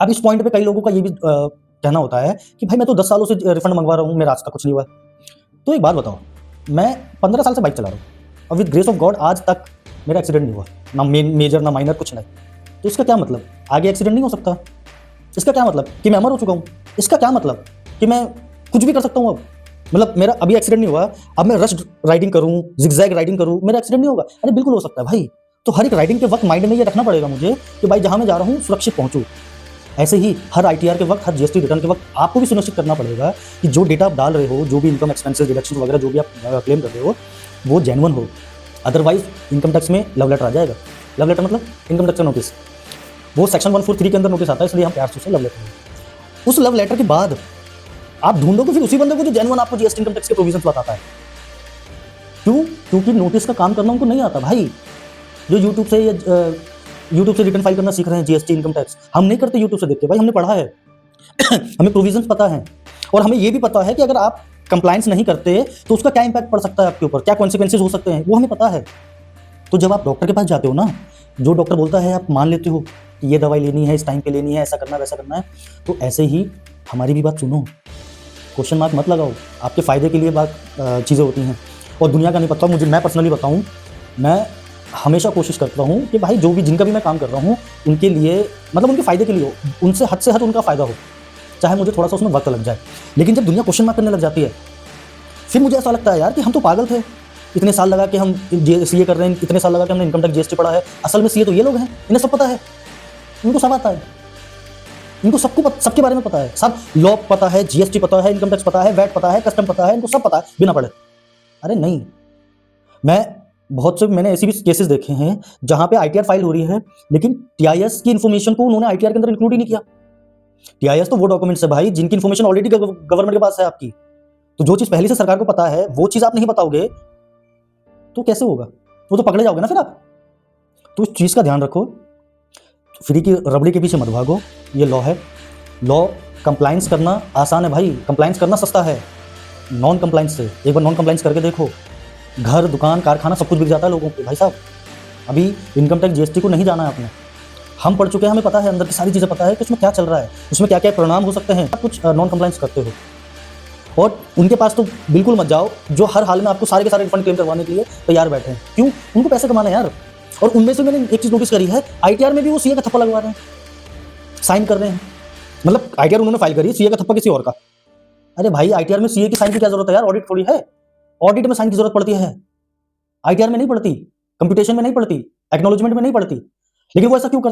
अब इस पॉइंट पे कई लोगों का ये भी कहना होता है कि भाई मैं तो 10 सालों से रिफंड मंगवा रहा हूँ, मेरा आज तक कुछ नहीं हुआ। तो एक बात बताओ, मैं 15 साल से बाइक चला रहा हूँ और विद ग्रेस ऑफ गॉड आज तक मेरा एक्सीडेंट नहीं हुआ, ना मेजर ना माइनर, कुछ नहीं। तो इसका क्या मतलब आगे एक्सीडेंट नहीं हो सकता? इसका क्या मतलब कि मैं अमर हो चुका हूँ? इसका क्या मतलब कि मैं कुछ भी कर सकता हूँ अब? मतलब मेरा अभी एक्सीडेंट नहीं हुआ, अब मैं रश राइडिंग करूँ, जिगजैग राइडिंग करूँ, मेरा एक्सीडेंट नहीं होगा? अरे बिल्कुल हो सकता है भाई। तो हर एक राइडिंग के वक्त माइंड में ये रखना पड़ेगा मुझे कि भाई जहाँ मैं जा रहा हूँ सुरक्षित पहुँचूँ। ऐसे ही हर आईटीआर के वक्त, हर जीएसटी रिटर्न के वक्त आपको भी सुनिश्चित करना पड़ेगा कि जो डेटा आप डाल रहे हो, जो भी इनकम एक्सपेंसेस डिडक्शन वगैरह जो भी आप क्लेम कर रहे हो, वो जेन्युइन हो। अदरवाइज इनकम टैक्स में लव लेटर आ जाएगा। लव लेटर मतलब इनकम टैक्स का नोटिस, वो सेक्शन 143 के अंदर नोटिस आता है, इसलिए हम प्यार से उसे लव लेटर। उस लव लेटर के बाद आप ढूंढोगे फिर उसी बंदे को जो जेन्युइन आपको जीएसटी इनकम टैक्स के प्रोविजंस बताता है। क्यों? क्योंकि नोटिस का काम करना उनको नहीं आता भाई। जो यूट्यूब से रिटर्न फाइल करना सीख रहे हैं जीएसटी इनकम टैक्स, हम नहीं करते यूट्यूब से देख के भाई, हमने पढ़ा है। हमें प्रोविजंस पता है और हमें ये भी पता है कि अगर आप कंप्लायंस नहीं करते तो उसका क्या इंपैक्ट पड़ सकता है आपके ऊपर, क्या कॉन्सिक्वेंसेज हो सकते हैं, वो हमें पता है। तो जब आप डॉक्टर के पास जाते हो ना, जो डॉक्टर बोलता है आप मान लेते हो कि ये दवाई लेनी है, इस टाइम पे लेनी है, ऐसा करना है, वैसा करना है, तो ऐसे ही हमारी भी बात सुनो, क्वेश्चन मार्क मत लगाओ। आपके फ़ायदे के लिए बात चीज़ें होती हैं और दुनिया का नहीं पता। मुझे, मैं पर्सनली बताऊँ, मैं हमेशा कोशिश करता हूँ कि भाई जो भी जिनका भी मैं काम कर रहा हूँ उनके लिए, मतलब उनके फ़ायदे के लिए हो, उनसे हद से हद उनका फ़ायदा हो, चाहे मुझे थोड़ा सा उसमें वक्त लग जाए। लेकिन जब दुनिया क्वेश्चन मार्क करने लग जाती है, फिर मुझे ऐसा लगता है यार कि हम तो पागल थे, इतने साल लगा के हम सीए कर रहे हैं, इतने साल लगा के हमने इनकम टैक्स जीएसटी पढ़ा है। असल में सीए तो ये लोग हैं, इन्हें सब पता है, इनको सब आता है, इनको सबके बारे में पता है, सब लॉ पता है, जीएसटी पता है, इनकम टैक्स पता है, वैट पता है, कस्टम पता है, इनको सब पता है बिना पढ़े। अरे नहीं, मैंने ऐसे भी केसेस देखे हैं जहां पे आईटीआर फाइल हो रही है लेकिन टीआईएस की इन्फॉर्मेशन को उन्होंने आईटीआर के अंदर इंक्लूड ही नहीं किया। टीआईएस तो वो डॉक्यूमेंट्स है भाई जिनकी इन्फॉर्मेशन ऑलरेडी गवर्नमेंट के पास है आपकी। तो जो चीज पहले से सरकार को पता है वो चीज आप नहीं बताओगे तो कैसे होगा? वो तो पकड़े जाओगे ना फिर आप। तो इस चीज का ध्यान रखो, फ्री की रबड़ी के पीछे मत भागो, ये लॉ है। लॉ कंप्लायंस करना आसान है भाई, कंप्लायंस करना सस्ता है नॉन कंप्लायंस से। एक बार नॉन कंप्लायंस करके देखो, घर, दुकान, कारखाना सब कुछ बिक जाता है लोगों को। भाई साहब, अभी इनकम टैक्स जीएसटी को नहीं जाना है आपने, हम पढ़ चुके हैं, हमें पता है, अंदर की सारी चीज़ें पता है कि उसमें क्या चल रहा है, उसमें क्या क्या परिणाम हो सकते हैं। आप कुछ नॉन कंप्लायंस करते हो और उनके पास तो बिल्कुल मत जाओ जो हर हाल में आपको सारे के सारे रिफंड क्लेम करवाने के लिए तैयार बैठे हैं। क्यों? उनको पैसे कमाना है यार। और उनमें से मैंने एक चीज़ नोटिस करी है, आईटीआर में भी वो सीए का थप्पा लगवा रहे हैं, साइन कर रहे हैं। मतलब आईटीआर उन्होंने फाइल करी, सीए का थप्पा किसी और का। अरे भाई, आईटीआर में सीए की साइन की क्या जरूरत है यार? ऑडिट थोड़ी है, ऑडिट में साइन की जरूरत पड़ती है, आईटीआर में नहीं पड़ती, कंप्यूटेशन में नहीं पड़ती, एक्नॉलेजमेंट में नहीं पड़ती। लेकिन वो ऐसा क्यों करते